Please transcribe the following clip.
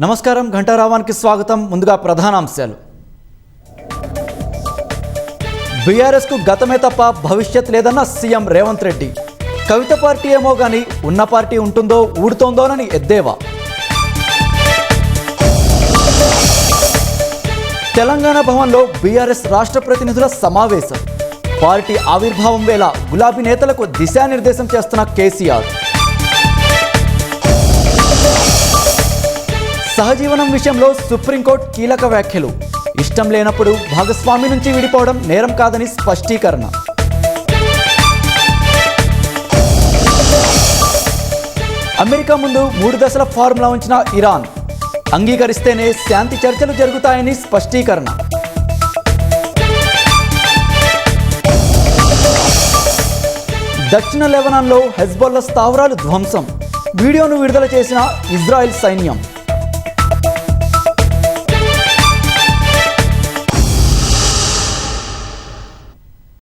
నమస్కారం ఘంటారావానికి స్వాగతం. ముందుగా ప్రధానాంశాలు. బీఆర్ఎస్ కు గతమే తప్ప భవిష్యత్ లేదన్న సీఎం రేవంత్ రెడ్డి. కవిత పార్టీ ఏమో గాని ఉన్న పార్టీ ఉంటుందో ఊడుతోందోనని ఎద్దేవా. తెలంగాణ భవన్లో బీఆర్ఎస్ రాష్ట్ర ప్రతినిధుల సమావేశం. పార్టీ ఆవిర్భావం వేళ గులాబీ నేతలకు దిశానిర్దేశం చేస్తున్న కేసీఆర్. సహజీవనం విషయంలో సుప్రీంకోర్టు కీలక వ్యాఖ్యలు. ఇష్టం లేనప్పుడు భాగస్వామి నుంచి విడిపోవడం నేరం కాదని స్పష్టీకరణ. అమెరికా ముందు 3 దశల ఫార్ములా ఉంచిన ఇరాన్. అంగీకరిస్తేనే శాంతి చర్చలు జరుగుతాయని స్పష్టీకరణ. దక్షిణ లెబనాన్లో హెజ్బొల్లా స్థావరాలు ధ్వంసం. వీడియోను విడుదల చేసిన ఇజ్రాయెల్ సైన్యం.